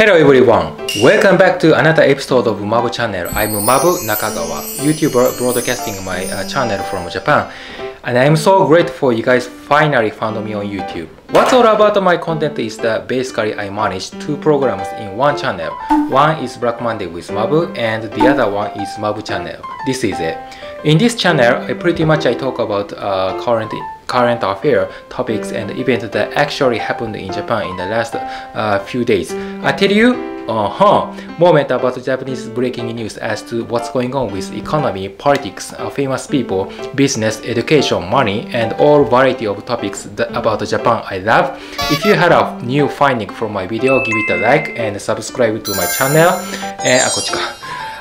Hello everyone, welcome back to another episode of Mabu channel. I'm Mabu Nakagawa, YouTuber broadcasting my channel from Japan, and I'm so grateful you guys finally found me on YouTube. What's all about my content is that basically I manage two programs in one channel. One is Black Monday with Mabu and the other one is Mabu channel. This is it. In this channel, I talk about current affair topics and events that actually happened in Japan in the last few days. I tell you moment about Japanese breaking news as to what's going on with economy, politics, famous people, business, education, money, and all variety of topics about Japan I love. If you had a new finding from my video, give it a like and subscribe to my channel.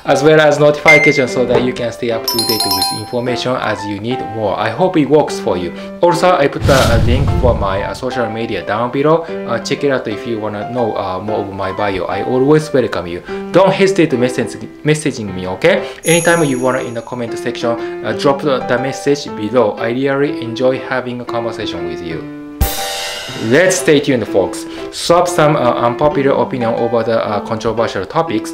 As well as notifications so that you can stay up to date with information as you need more. I hope it works for you. Also, I put a link for my social media down below. Check it out if you want to know more of my bio. I always welcome you. Don't hesitate to messaging me, okay? Anytime you want to in the comment section, drop the message below. I really enjoy having a conversation with you. Let's stay tuned, folks. Swap some unpopular opinion over the controversial topics.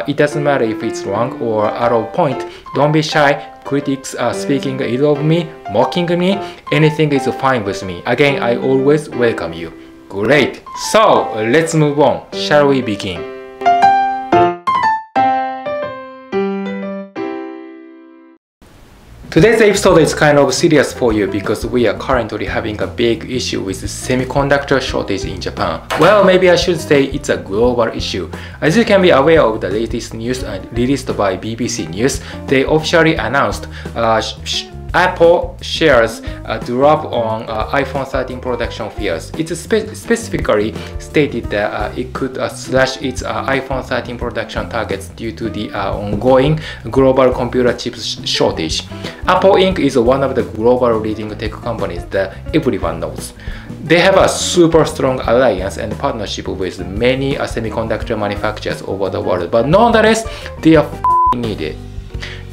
It doesn't matter if it's wrong or out of point. Don't be shy. Critics speaking ill of me, mocking me, anything is fine with me. Again, I always welcome you. Great. So let's move on. Shall we begin? Today's episode is kind of serious for you because we are currently having a big issue with semiconductor shortage in Japan. Well, maybe I should say it's a global issue. As you can be aware of the latest news released by BBC News, they officially announced Apple shares drop on iPhone 13 production fears. It specifically stated that it could slash its iPhone 13 production targets due to the ongoing global computer chip shortage. Apple Inc. is one of the global leading tech companies that everyone knows. They have a super strong alliance and partnership with many semiconductor manufacturers over the world, but nonetheless, they are needed.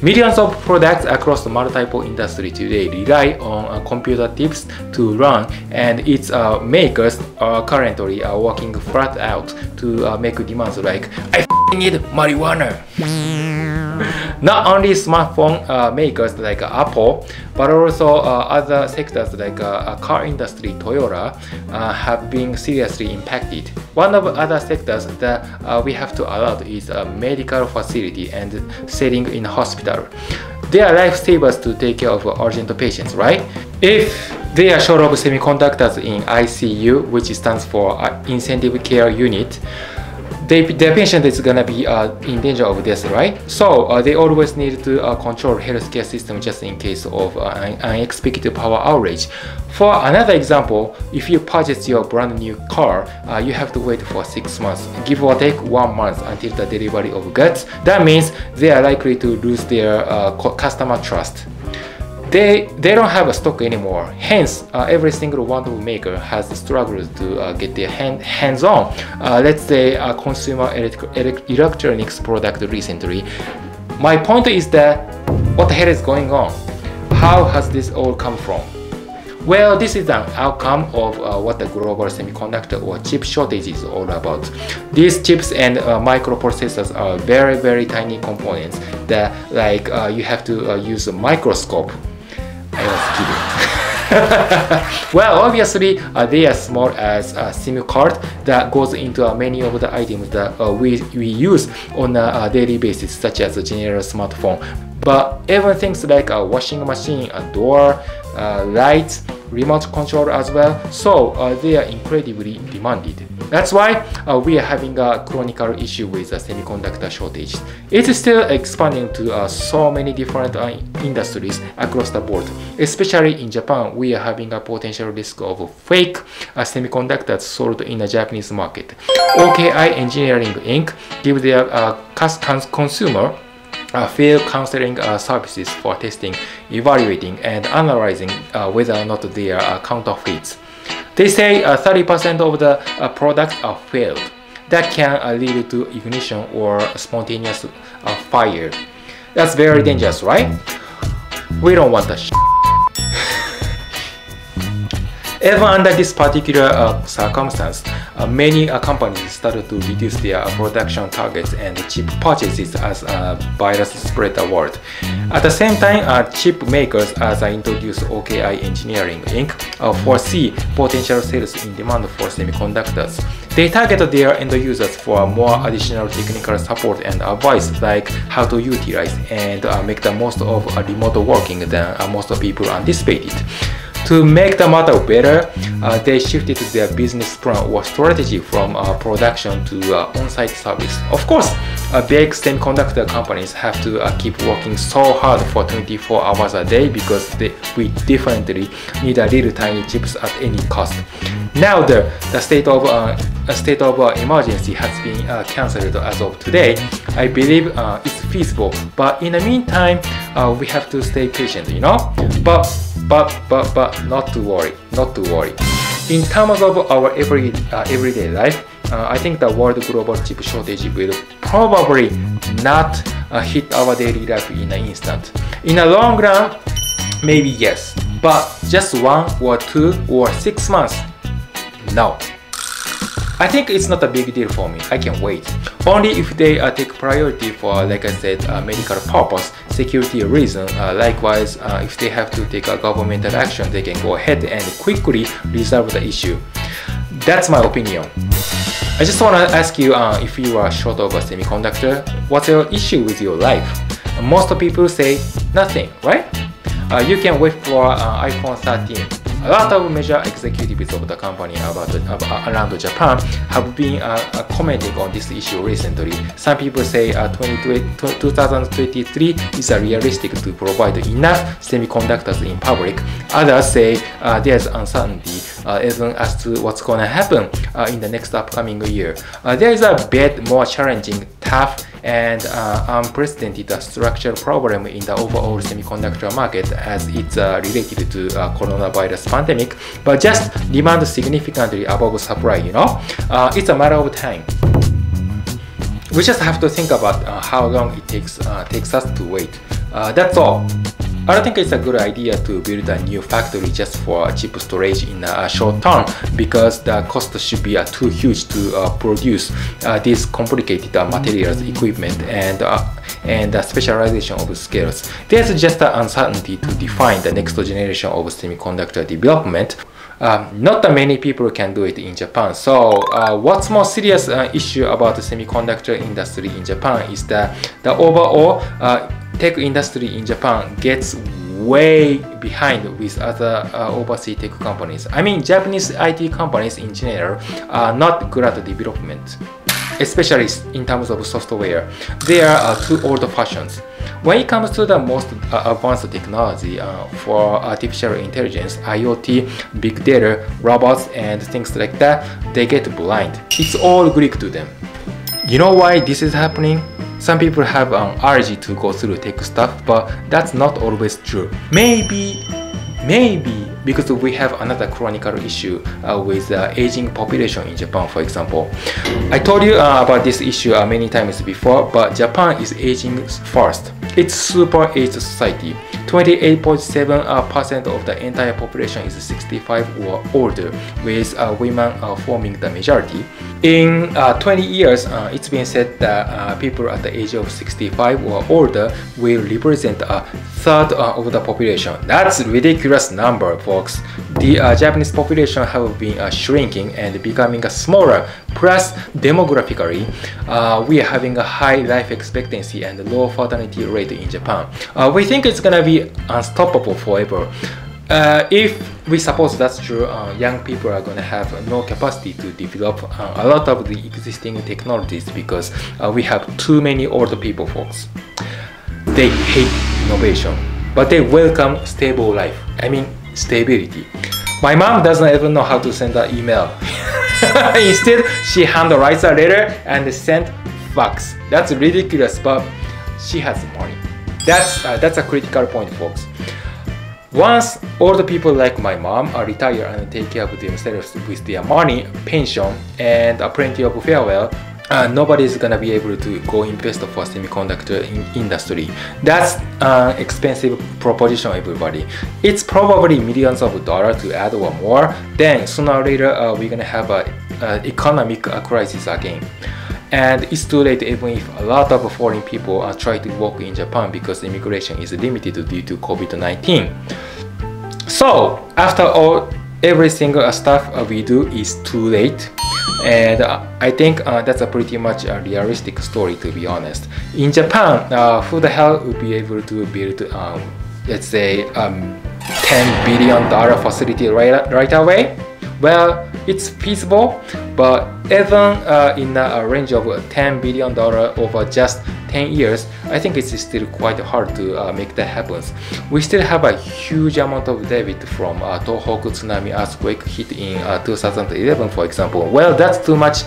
Millions of products across multiple industries today rely on computer chips to run, and its makers are currently working flat out to make demands like, I need marijuana. Not only smartphone makers like Apple, but also other sectors like car industry, Toyota, have been seriously impacted. One of the other sectors that we have to alert is a medical facility and setting in hospital. They are lifesavers to take care of urgent patients, right? If they are short of semiconductors in ICU, which stands for Intensive Care Unit, their patient is gonna be in danger of death, right? So they always need to control healthcare system just in case of unexpected power outage. For another example, if you purchase your brand new car, you have to wait for 6 months, give or take 1 month until the delivery of goods. That means they are likely to lose their customer trust. They don't have a stock anymore. Hence, every single one of maker has struggled to get their hands on. Let's say a consumer electronics product recently. My point is that what the hell is going on? How has this all come from? Well, this is an outcome of what the global semiconductor or chip shortage is all about. These chips and microprocessors are very, very tiny components that you have to use a microscope. I was kidding. Well, obviously, they are small as a SIM card that goes into many of the items that we use on a daily basis, such as a general smartphone. But even things like a washing machine, a door, lights, remote control as well, so they are incredibly demanded. That's why we are having a chronicle issue with the semiconductor shortage. It's still expanding to so many different industries across the board. Especially in Japan, we are having a potential risk of fake semiconductors sold in the Japanese market. OKI Engineering Inc. give their consumer field counseling services for testing, evaluating, and analyzing whether or not they are counterfeits. They say 30% of the products are failed. That can lead to ignition or spontaneous fire. That's very dangerous, right? We don't want that shit. Even under this particular circumstance, many companies started to reduce their production targets and chip purchases as virus spread the world. At the same time, chip makers, as I introduced OKI Engineering Inc., foresee potential sales in demand for semiconductors. They target their end users for more additional technical support and advice, like how to utilize and make the most of remote working than most people anticipated. To make the matter better, they shifted their business plan or strategy from production to on-site service. Of course, big semiconductor companies have to keep working so hard for 24 hours a day because we definitely need a little tiny chips at any cost. Now the state of emergency has been cancelled as of today. I believe it's feasible, but in the meantime, we have to stay patient, you know. But not to worry, not to worry. In terms of our everyday life, I think the world global chip shortage will probably not hit our daily life in an instant. In the long run, maybe yes, but just 1 or 2 or 6 months, no. I think it's not a big deal for me. I can wait. Only if they take priority for, like I said, medical purpose, security reason. Likewise, if they have to take a governmental action, they can go ahead and quickly resolve the issue. That's my opinion. I just want to ask you, if you are short of a semiconductor, what's your issue with your life? Most people say nothing, right? You can wait for iPhone 13. A lot of major executives of the company around Japan have been commenting on this issue recently. Some people say 2023 is realistic to provide enough semiconductors in public. Others say there's uncertainty even as to what's going to happen in the next upcoming year. There is a bit more challenging, tough, and unprecedented structural problem in the overall semiconductor market as it's related to coronavirus pandemic, but just demand significantly above supply, you know. It's a matter of time. We just have to think about how long it takes us to wait. That's all. I don't think it's a good idea to build a new factory just for cheap storage in a short term, because the cost should be too huge to produce these complicated materials, equipment, and the specialization of skills. There's just an uncertainty to define the next generation of semiconductor development. Not that many people can do it in Japan. So what's more serious issue about the semiconductor industry in Japan is that the overall tech industry in Japan gets way behind with other overseas tech companies. I mean, Japanese IT companies in general are not good at development, especially in terms of software. They are too old-fashioned. When it comes to the most advanced technology for artificial intelligence, IoT, big data, robots, and things like that, they get blind. It's all Greek to them. You know why this is happening? Some people have an urge to go through tech stuff, but that's not always true. Maybe because we have another chronic issue with aging population in Japan, for example. I told you about this issue many times before, but Japan is aging fast. It's super aged society. 28.7% of the entire population is 65 or older, with women forming the majority. In 20 years, it's been said that people at the age of 65 or older will represent a third of the population. That's a ridiculous number, folks. The Japanese population have been shrinking and becoming smaller. Plus, demographically, we are having a high life expectancy and low fertility rate in Japan. We think it's gonna be unstoppable forever. If we suppose that's true, young people are going to have no capacity to develop a lot of the existing technologies because we have too many older people, folks. They hate innovation, but they welcome stable life. I mean, stability. My mom doesn't even know how to send an email. Instead, she handwrites a letter and sends fax. That's ridiculous, but she has money. That's a critical point, folks. Once older people like my mom retire and take care of themselves with their money, pension, and plenty of farewell, nobody is gonna be able to go invest for semiconductor industry. That's expensive proposition, everybody. It's probably millions of dollars to add or more. Then sooner or later we're gonna have a economic crisis again. And it's too late even if a lot of foreign people try to work in Japan because immigration is limited due to COVID-19. So after all, every single stuff we do is too late. And I think that's a pretty much a realistic story, to be honest. In Japan, who the hell would be able to build, let's say, $10 billion facility right away? Well, it's feasible, but even in a range of $10 billion over just 10 years, I think it's still quite hard to make that happen. We still have a huge amount of debt from Tohoku tsunami earthquake hit in 2011, for example. Well, that's too much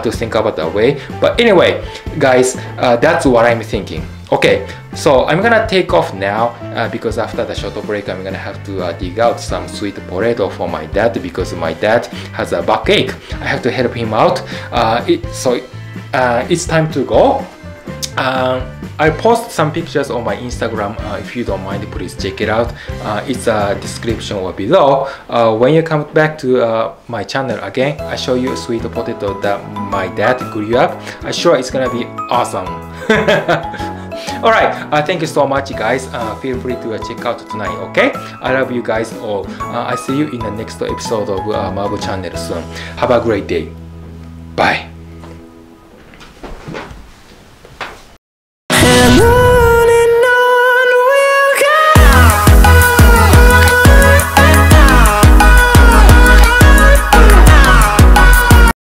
to think about that way. But anyway, guys, that's what I'm thinking. Okay, so I'm gonna take off now because after the short break I'm gonna have to dig out some sweet potato for my dad because my dad has a backache. I have to help him out. So it's time to go. I post some pictures on my Instagram. If you don't mind, please check it out. It's a description or below. When you come back to my channel again, I show you a sweet potato that my dad grew up. I'm sure it's gonna be awesome. Alright, thank you so much, guys. Feel free to check out tonight, okay? I love you guys all. I see you in the next episode of Marvel Channel soon. Have a great day. Bye.